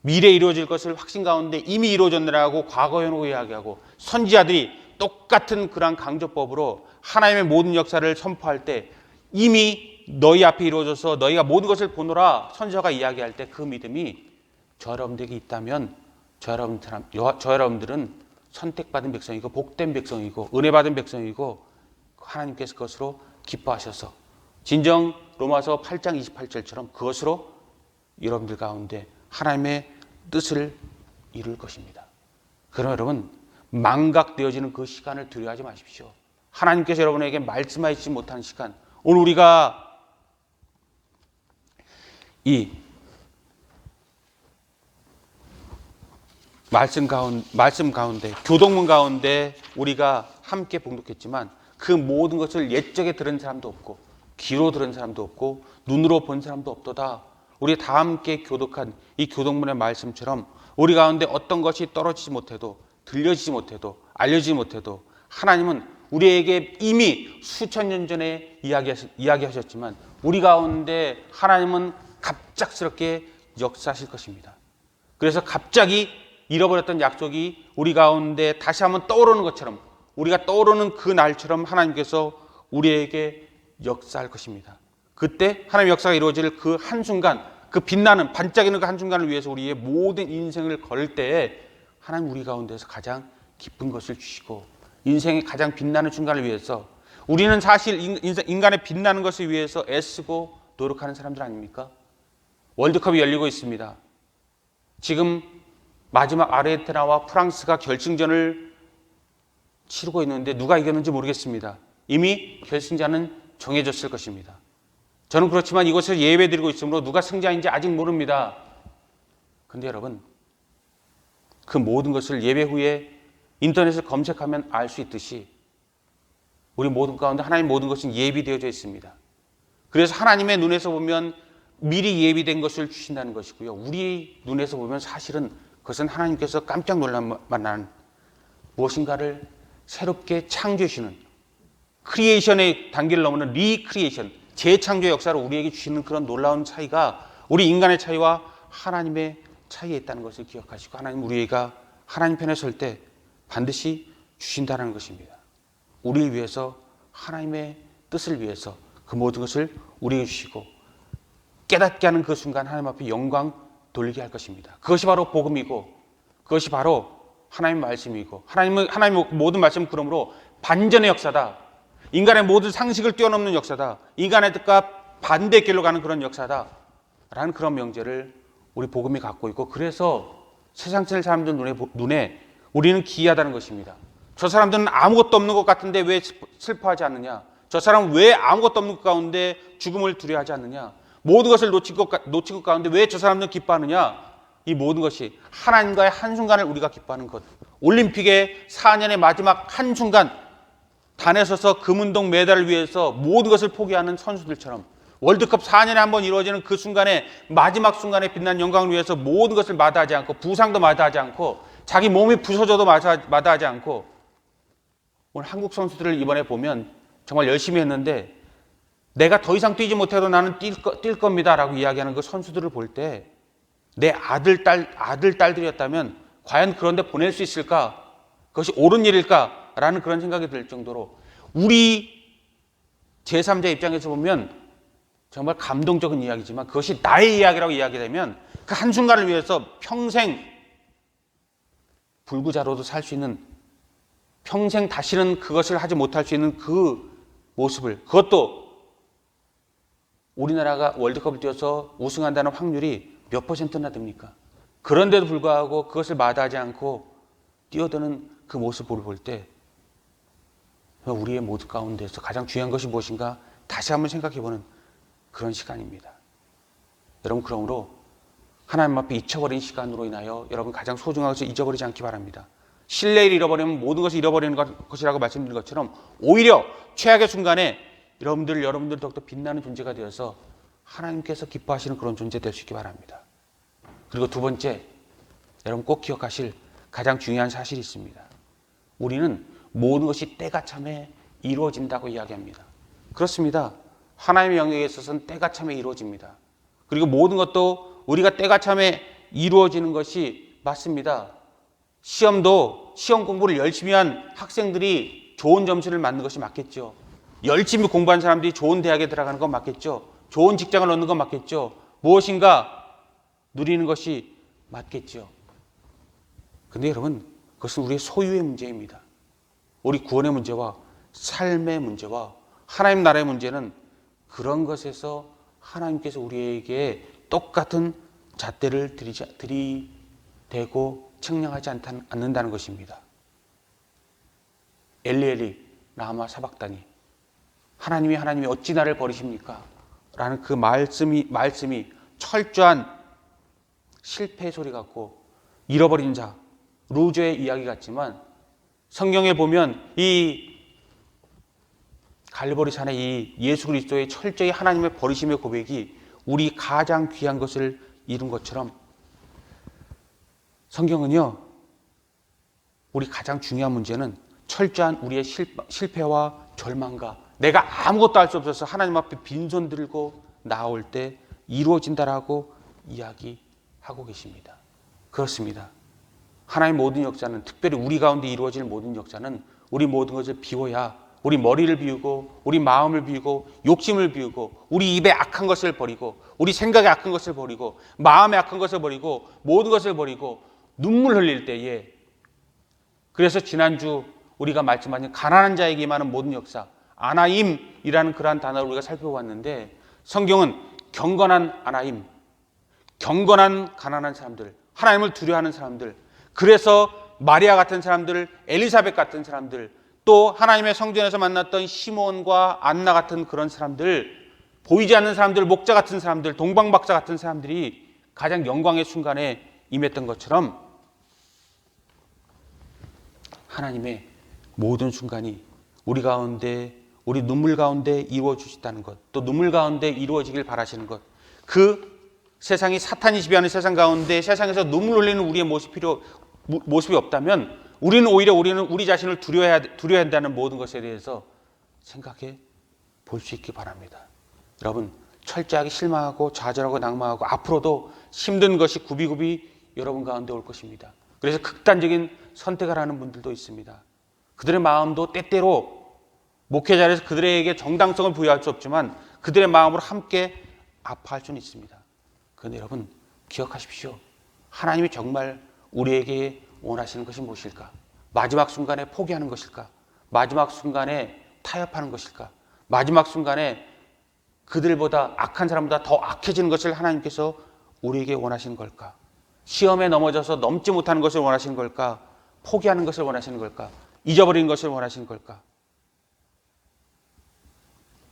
미래에 이루어질 것을 확신 가운데 이미 이루어졌느라고 과거 현혹 이야기하고, 선지자들이 똑같은 그러한 강조법으로 하나님의 모든 역사를 선포할 때 이미 너희 앞에 이루어져서 너희가 모든 것을 보노라 선지자가 이야기할 때 그 믿음이 저 여러분들에게 있다면 저 여러분들은 선택받은 백성이고 복된 백성이고 은혜 받은 백성이고 하나님께서 그것으로 기뻐하셔서 진정 로마서 8장 28절처럼 그것으로 여러분들 가운데 하나님의 뜻을 이룰 것입니다. 그럼 여러분 망각되어지는 그 시간을 두려워하지 마십시오. 하나님께서 여러분에게 말씀하시지 못한 시간, 오늘 우리가 이 말씀 가운데 교동문 가운데 우리가 함께 봉독했지만 그 모든 것을 옛적에 들은 사람도 없고 귀로 들은 사람도 없고 눈으로 본 사람도 없도다. 우리 다 함께 교독한 이 교동문의 말씀처럼 우리 가운데 어떤 것이 떨어지지 못해도, 들려지지 못해도, 알려지지 못해도 하나님은 우리에게 이미 수천 년 전에 이야기하셨지만 우리 가운데 하나님은 갑작스럽게 역사하실 것입니다. 그래서 갑자기 잃어버렸던 약속이 우리 가운데 다시 한번 떠오르는 것처럼, 우리가 떠오르는 그 날처럼 하나님께서 우리에게 역사할 것입니다. 그때 하나님의 역사가 이루어질 그 한순간, 그 빛나는 반짝이는 그 한순간을 위해서 우리의 모든 인생을 걸 때에 하나님 우리 가운데서 가장 기쁜 것을 주시고, 인생의 가장 빛나는 순간을 위해서, 우리는 사실 인간의 빛나는 것을 위해서 애쓰고 노력하는 사람들 아닙니까? 월드컵이 열리고 있습니다. 지금 마지막 아르헨티나와 프랑스가 결승전을 치르고 있는데 누가 이겼는지 모르겠습니다. 이미 결승자는 정해졌을 것입니다. 저는 그렇지만 이것을 예배드리고 있으므로 누가 승자인지 아직 모릅니다. 그런데 여러분, 그 모든 것을 예배 후에 인터넷을 검색하면 알 수 있듯이 우리 모든 가운데 하나님 모든 것은 예비되어져 있습니다. 그래서 하나님의 눈에서 보면 미리 예비된 것을 주신다는 것이고요. 우리 눈에서 보면 사실은 그것은 하나님께서 깜짝 놀랄 만한 무엇인가를 새롭게 창조해주시는, 크리에이션의 단계를 넘는 리크리에이션, 재창조의 역사를 우리에게 주시는 그런 놀라운 차이가 우리 인간의 차이와 하나님의 차이에 있다는 것을 기억하시고, 하나님 우리가 하나님 편에 설 때 반드시 주신다는 것입니다. 우리를 위해서, 하나님의 뜻을 위해서 그 모든 것을 우리에게 주시고 깨닫게 하는 그 순간 하나님 앞에 영광 돌리게 할 것입니다. 그것이 바로 복음이고 그것이 바로 하나님의 말씀이고, 하나님의 모든 말씀은 그러므로 반전의 역사다. 인간의 모든 상식을 뛰어넘는 역사다. 인간의 뜻과 반대 길로 가는 그런 역사다. 라는 그런 명제를 우리 복음이 갖고 있고, 그래서 세상 사람들 눈에 우리는 기이하다는 것입니다. 저 사람들은 아무것도 없는 것 같은데 왜 슬퍼하지 않느냐? 저 사람은 왜 아무것도 없는 것 가운데 죽음을 두려워하지 않느냐? 모든 것을 놓친 것 가운데 왜 저 사람들은 기뻐하느냐? 이 모든 것이 하나님과의 한순간을 우리가 기뻐하는 것. 올림픽의 4년의 마지막 한순간 단에 서서 금운동 메달을 위해서 모든 것을 포기하는 선수들처럼 월드컵 4년에 한 번 이루어지는 그 순간에 마지막 순간에 빛난 영광을 위해서 모든 것을 마다하지 않고 부상도 마다하지 않고 자기 몸이 부서져도 마다하지 않고 오늘 한국 선수들을 이번에 보면 정말 열심히 했는데 내가 더 이상 뛰지 못해도 나는 뛸 겁니다 라고 이야기하는 그 선수들을 볼 때 내 아들, 딸들이었다면 과연 그런데 보낼 수 있을까? 그것이 옳은 일일까? 라는 그런 생각이 들 정도로 우리 제3자 입장에서 보면 정말 감동적인 이야기지만 그것이 나의 이야기라고 이야기되면 그 한순간을 위해서 평생 불구자로도 살 수 있는, 평생 다시는 그것을 하지 못할 수 있는 그 모습을, 그것도 우리나라가 월드컵을 뛰어서 우승한다는 확률이 몇 %나 됩니까? 그런데도 불구하고 그것을 마다하지 않고 뛰어드는 그 모습을 볼 때 우리의 모두 가운데서 가장 중요한 것이 무엇인가 다시 한번 생각해보는 그런 시간입니다. 여러분, 그러므로 하나님 앞에 잊혀버린 시간으로 인하여 여러분 가장 소중한 것을 잊어버리지 않기 바랍니다. 신뢰를 잃어버리면 모든 것을 잃어버리는 것이라고 말씀드린 것처럼 오히려 최악의 순간에 여러분들 더욱더 빛나는 존재가 되어서 하나님께서 기뻐하시는 그런 존재 될 수 있기 바랍니다. 그리고 두 번째, 여러분 꼭 기억하실 가장 중요한 사실이 있습니다. 우리는 모든 것이 때가 참에 이루어진다고 이야기합니다. 그렇습니다. 하나님의 영역에 있어서는 때가 참에 이루어집니다. 그리고 모든 것도 우리가 때가 참에 이루어지는 것이 맞습니다. 시험 공부를 열심히 한 학생들이 좋은 점수를 맞는 것이 맞겠죠. 열심히 공부한 사람들이 좋은 대학에 들어가는 건 맞겠죠. 좋은 직장을 얻는 건 맞겠죠. 무엇인가 누리는 것이 맞겠죠. 근데 여러분, 그것은 우리의 소유의 문제입니다. 우리 구원의 문제와 삶의 문제와 하나님 나라의 문제는 그런 것에서 하나님께서 우리에게 똑같은 잣대를 들이대고 측량하지 않는다는 것입니다. 엘리 라마 사박다니, 하나님이 어찌 나를 버리십니까? 라는 그 말씀이 철저한 실패의 소리 같고 잃어버린 자, 루저의 이야기 같지만 성경에 보면 이 갈보리 산의 이 예수 그리스도의 철저히 하나님의 버리심의 고백이 우리 가장 귀한 것을 이룬 것처럼 성경은요, 우리 가장 중요한 문제는 철저한 우리의 실패와 절망과 내가 아무것도 할 수 없어서 하나님 앞에 빈손 들고 나올 때 이루어진다라고 이야기하고 계십니다. 그렇습니다. 하나님의 모든 역사는, 특별히 우리 가운데 이루어질 모든 역사는 우리 모든 것을 비워야, 우리 머리를 비우고 우리 마음을 비우고 욕심을 비우고 우리 입에 악한 것을 버리고 우리 생각에 악한 것을 버리고 마음에 악한 것을 버리고 모든 것을 버리고 눈물 흘릴 때에, 그래서 지난주 우리가 말씀하신 가난한 자에게 임하는 모든 역사, 아나임이라는 그러한 단어를 우리가 살펴봤는데 성경은 경건한 아나임, 경건한 가난한 사람들, 하나님을 두려워하는 사람들, 그래서 마리아 같은 사람들, 엘리사벳 같은 사람들, 또 하나님의 성전에서 만났던 시몬과 안나 같은 그런 사람들, 보이지 않는 사람들, 목자 같은 사람들, 동방박사 같은 사람들이 가장 영광의 순간에 임했던 것처럼 하나님의 모든 순간이 우리 가운데, 우리 눈물 가운데 이루어주시다는 것, 또 눈물 가운데 이루어지길 바라시는 것, 그 세상이 사탄이 지배하는 세상 가운데 세상에서 눈물 흘리는 우리의 모습이 없다면 우리는 우리 자신을 두려워해야 한다는 모든 것에 대해서 생각해 볼 수 있기 바랍니다. 여러분, 철저하게 실망하고 좌절하고 낙망하고 앞으로도 힘든 것이 굽이굽이 여러분 가운데 올 것입니다. 그래서 극단적인 선택을 하는 분들도 있습니다. 그들의 마음도 때때로 목회자에서 그들에게 정당성을 부여할 수 없지만 그들의 마음으로 함께 아파할 수는 있습니다. 그런데 여러분, 기억하십시오. 하나님이 정말 우리에게 원하시는 것이 무엇일까? 마지막 순간에 포기하는 것일까? 마지막 순간에 타협하는 것일까? 마지막 순간에 그들보다 악한 사람보다 더 악해지는 것을 하나님께서 우리에게 원하시는 걸까? 시험에 넘어져서 넘지 못하는 것을 원하시는 걸까? 포기하는 것을 원하시는 걸까? 잊어버리는 것을 원하시는 걸까?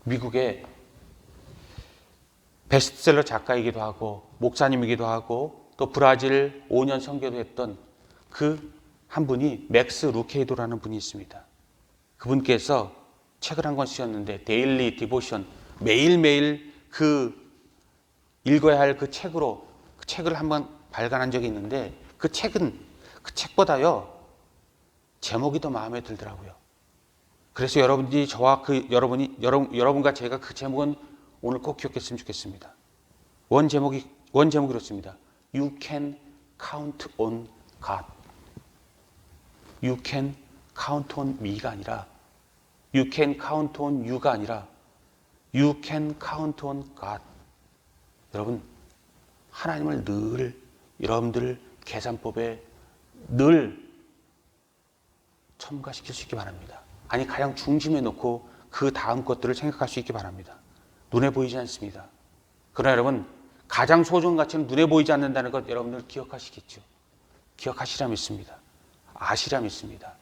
미국의 베스트셀러 작가이기도 하고 목사님이기도 하고 또 브라질 5년 선교도 했던 그 한 분이 맥스 루케이도라는 분이 있습니다. 그분께서 책을 한 권 쓰셨는데 데일리 디보션, 매일매일 그 읽어야 할 그 책으로 그 책을 한번 발간한 적이 있는데 그 책보다요 제목이 더 마음에 들더라고요. 그래서 여러분들이 저와 여러분과 제가 그 제목은 오늘 꼭 기억했으면 좋겠습니다. 원 제목이 이렇습니다. You can count on God. You can count on me가 아니라 You can count on you가 아니라 You can count on God. 여러분, 하나님을 늘 여러분들 계산법에 늘 첨가시킬 수 있기 바랍니다. 아니 가장 중심에 놓고 그 다음 것들을 생각할 수 있기 바랍니다. 눈에 보이지 않습니다. 그러나 여러분 가장 소중한 가치는 눈에 보이지 않는다는 것 여러분들 기억하시겠죠? 기억하시라 믿습니다. 아시라 믿습니다.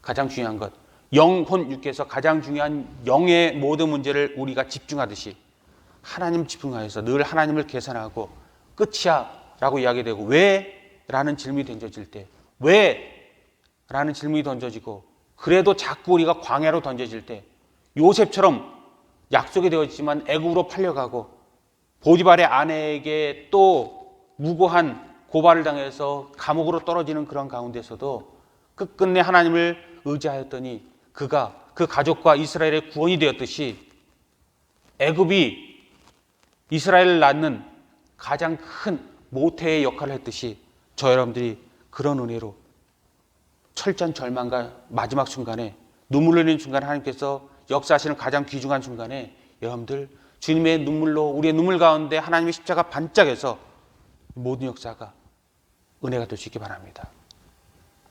가장 중요한 것 영혼 육께서 가장 중요한 영의 모든 문제를 우리가 집중하듯이 하나님 집중하여서 늘 하나님을 계산하고 끝이야 라고 이야기되고 왜? 라는 질문이 던져질 때 왜? 라는 질문이 던져지고 그래도 자꾸 우리가 광야로 던져질 때 요셉처럼 약속이 되었지만 애굽으로 팔려가고 보디발의 아내에게 또 무고한 고발을 당해서 감옥으로 떨어지는 그런 가운데서도 끝끝내 하나님을 의지하였더니 그가 그 가족과 이스라엘의 구원이 되었듯이 애굽이 이스라엘을 낳는 가장 큰 모태의 역할을 했듯이 저 여러분들이 그런 은혜로 철저한 절망과 마지막 순간에 눈물 흘리는 순간에 하나님께서 역사하시는 가장 귀중한 순간에 여러분들 주님의 눈물로 우리의 눈물 가운데 하나님의 십자가 반짝여서 모든 역사가 은혜가 될 수 있기 바랍니다.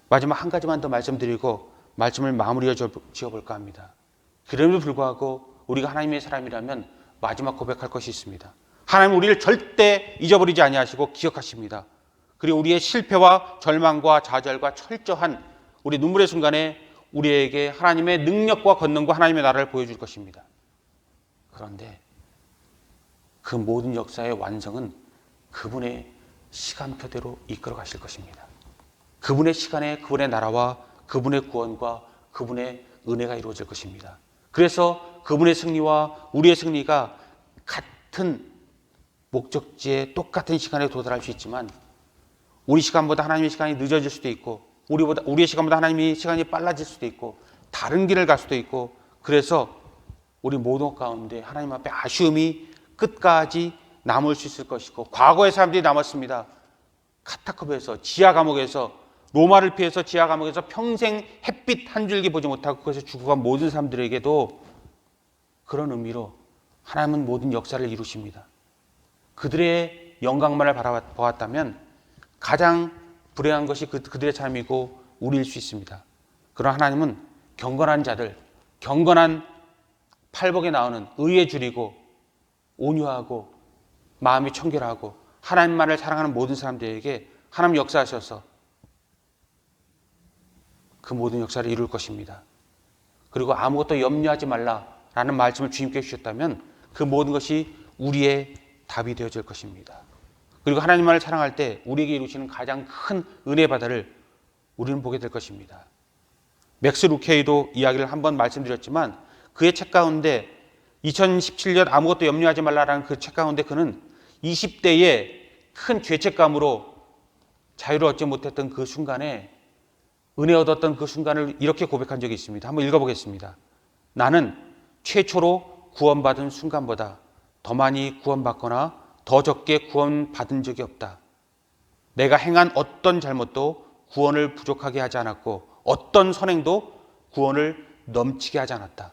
마지막 한 가지만 더 말씀드리고 말씀을 마무리해 지어볼까 합니다. 그럼에도 불구하고 우리가 하나님의 사람이라면 마지막 고백할 것이 있습니다. 하나님은 우리를 절대 잊어버리지 아니하시고 기억하십니다. 그리고 우리의 실패와 절망과 좌절과 철저한 우리 눈물의 순간에 우리에게 하나님의 능력과 권능과 하나님의 나라를 보여줄 것입니다. 그런데 그 모든 역사의 완성은 그분의 시간표대로 이끌어 가실 것입니다. 그분의 시간에 그분의 나라와 그분의 구원과 그분의 은혜가 이루어질 것입니다. 그래서 그분의 승리와 우리의 승리가 같은 목적지에 똑같은 시간에 도달할 수 있지만 우리 시간보다 하나님의 시간이 늦어질 수도 있고 우리의 시간보다 하나님의 시간이 빨라질 수도 있고 다른 길을 갈 수도 있고 그래서 우리 모든 가운데 하나님 앞에 아쉬움이 끝까지 남을 수 있을 것이고 과거의 사람들이 남았습니다. 카타콤에서 지하 감옥에서 로마를 피해서 지하 감옥에서 평생 햇빛 한 줄기 보지 못하고 그것에 죽어간 모든 사람들에게도 그런 의미로 하나님은 모든 역사를 이루십니다. 그들의 영광만을 바라보았다면 가장 불행한 것이 그들의 삶이고 우리일 수 있습니다. 그러나 하나님은 경건한 자들, 경건한 팔복에 나오는 의에 줄이고 온유하고 마음이 청결하고 하나님만을 사랑하는 모든 사람들에게 하나님 역사하셔서 그 모든 역사를 이룰 것입니다. 그리고 아무것도 염려하지 말라라는 말씀을 주님께 주셨다면 그 모든 것이 우리의 답이 되어질 것입니다. 그리고 하나님만을 사랑할 때 우리에게 이루시는 가장 큰 은혜 바다를 우리는 보게 될 것입니다. 맥스 루케이도 이야기를 한번 말씀드렸지만 그의 책 가운데 2017년 아무것도 염려하지 말라라는 그 책 가운데 그는 20대의 큰 죄책감으로 자유를 얻지 못했던 그 순간에 은혜 얻었던 그 순간을 이렇게 고백한 적이 있습니다. 한번 읽어보겠습니다. 나는 최초로 구원받은 순간보다 더 많이 구원받거나 더 적게 구원받은 적이 없다. 내가 행한 어떤 잘못도 구원을 부족하게 하지 않았고 어떤 선행도 구원을 넘치게 하지 않았다.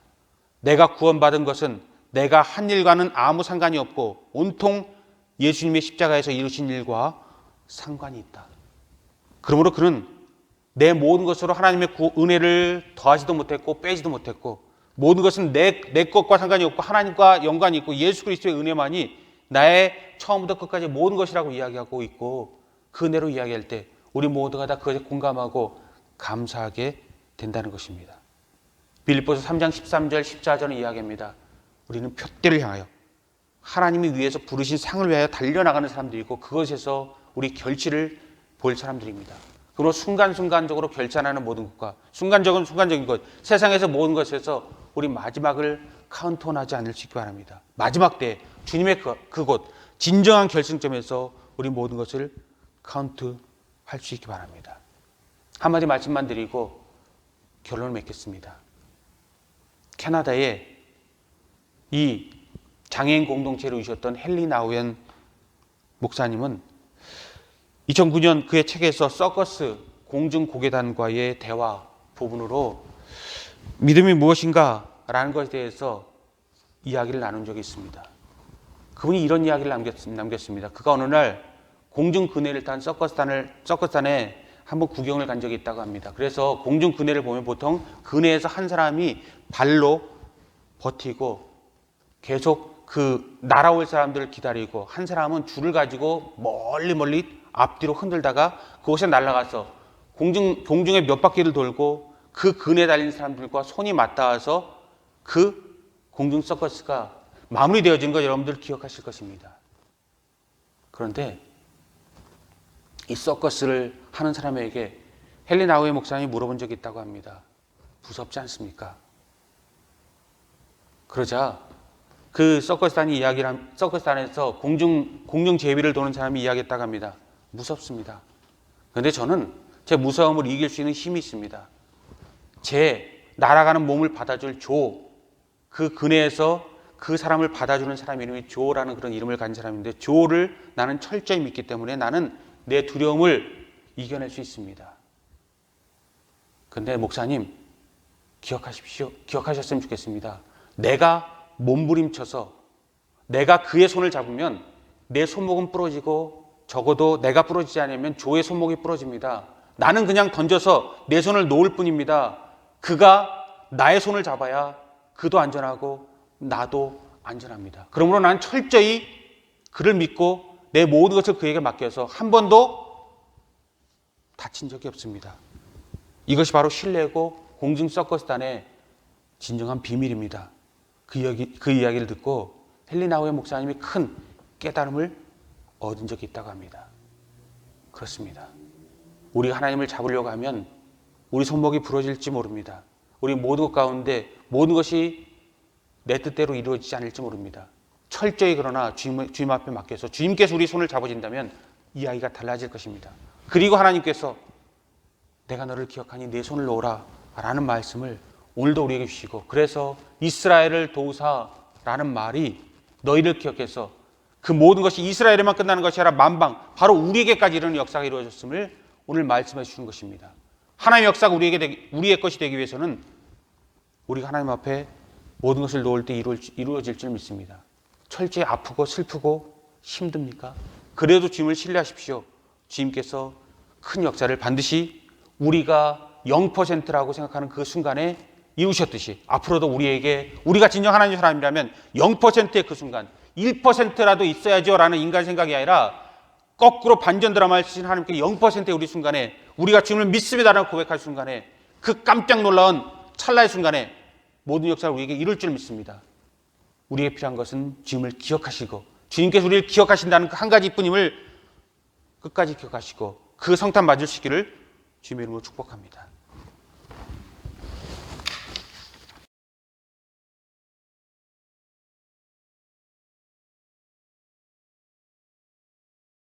내가 구원받은 것은 내가 한 일과는 아무 상관이 없고 온통 예수님의 십자가에서 이루신 일과 상관이 있다. 그러므로 그는 내 모든 것으로 하나님의 은혜를 더하지도 못했고 빼지도 못했고 모든 것은 내 것과 상관이 없고 하나님과 연관이 있고 예수 그리스도의 은혜만이 나의 처음부터 끝까지 모든 것이라고 이야기하고 있고 그 은혜로 이야기할 때 우리 모두가 다 그것에 공감하고 감사하게 된다는 것입니다. 빌립보서 3장 13절 14절은 이야기합니다. 우리는 표대를 향하여 하나님이 위에서 부르신 상을 위하여 달려나가는 사람들이고 그것에서 우리 결실을 볼 사람들입니다. 그리고 순간순간적으로 결산하는 모든 것과 순간적인 것, 세상에서 모든 것에서 우리 마지막을 카운트온하지 않을 수 있기 바랍니다. 마지막 때 주님의 그곳 진정한 결승점에서 우리 모든 것을 카운트할 수 있기 바랍니다. 한마디 말씀만 드리고 결론을 맺겠습니다. 캐나다에 이 장애인 공동체를 이루셨던 헨리 나우엔 목사님은 2009년 그의 책에서 서커스 공중고개단과의 대화 부분으로 믿음이 무엇인가 라는 것에 대해서 이야기를 나눈 적이 있습니다. 그분이 이런 이야기를 남겼습니다. 그가 어느 날 공중그네를 탄 서커스단에 한번 구경을 간 적이 있다고 합니다. 그래서 공중그네를 보면 보통 그네에서 한 사람이 발로 버티고 계속 그 날아올 사람들을 기다리고 한 사람은 줄을 가지고 멀리 앞뒤로 흔들다가 그곳에 날아가서 공중에 몇 바퀴를 돌고 그 그네 달린 사람들과 손이 맞닿아서 그 공중 서커스가 마무리되어진 거 여러분들 기억하실 것입니다. 그런데 이 서커스를 하는 사람에게 헨리 나우의 목사님이 물어본 적이 있다고 합니다. 무섭지 않습니까? 그러자 그 서커스단에서 공중 제비를 도는 사람이 이야기했다고 합니다. 무섭습니다. 그런데 저는 제 무서움을 이길 수 있는 힘이 있습니다. 제 날아가는 몸을 받아줄 그 그네에서 그 사람을 받아주는 사람 이름이 조라는 그런 이름을 가진 사람인데 조를 나는 철저히 믿기 때문에 나는 내 두려움을 이겨낼 수 있습니다. 근데 목사님 기억하셨으면 좋겠습니다. 내가 몸부림쳐서 내가 그의 손을 잡으면 내 손목은 부러지고 적어도 내가 부러지지 않으면 조의 손목이 부러집니다. 나는 그냥 던져서 내 손을 놓을 뿐입니다. 그가 나의 손을 잡아야 그도 안전하고 나도 안전합니다. 그러므로 나는 철저히 그를 믿고 내 모든 것을 그에게 맡겨서 한 번도 다친 적이 없습니다. 이것이 바로 신뢰고 공중 서커스단의 진정한 비밀입니다. 그 이야기를 듣고 헨리 나우의 목사님이 큰 깨달음을 얻은 적이 있다고 합니다. 그렇습니다. 우리가 하나님을 잡으려고 하면 우리 손목이 부러질지 모릅니다. 우리 모든 것 가운데 모든 것이 내 뜻대로 이루어지지 않을지 모릅니다. 철저히 그러나 주님 앞에 맡겨서 주님께서 우리 손을 잡아준다면 이야기가 달라질 것입니다. 그리고 하나님께서 내가 너를 기억하니 내 손을 놓으라 라는 말씀을 오늘도 우리에게 주시고, 그래서 이스라엘을 도우사라는 말이 너희를 기억해서 그 모든 것이 이스라엘에만 끝나는 것이 아니라 만방 바로 우리에게까지 이르는 역사가 이루어졌음을 오늘 말씀해 주시는 것입니다. 하나님의 역사가 우리의 것이 되기 위해서는 우리가 하나님 앞에 모든 것을 놓을 때 이루어질 줄 믿습니다. 철저히 아프고 슬프고 힘듭니까? 그래도 주님을 신뢰하십시오. 주님께서 큰 역사를 반드시 우리가 0%라고 생각하는 그 순간에 이루셨듯이 앞으로도 우리가 진정 하나님의 사람이라면 0%의 그 순간 1%라도 있어야죠 라는 인간 생각이 아니라 거꾸로 반전 드라마를 쓰신 하나님께 0%의 우리 순간에 우리가 주님을 믿습니다라고 고백할 순간에 그 깜짝 놀라운 찰나의 순간에 모든 역사를 우리에게 이룰 줄 믿습니다. 우리에게 필요한 것은 주님을 기억하시고 주님께서 우리를 기억하신다는 그 한 가지뿐임을 끝까지 기억하시고 그 성탄 맞을 수 있기를 주님의 이름으로 축복합니다.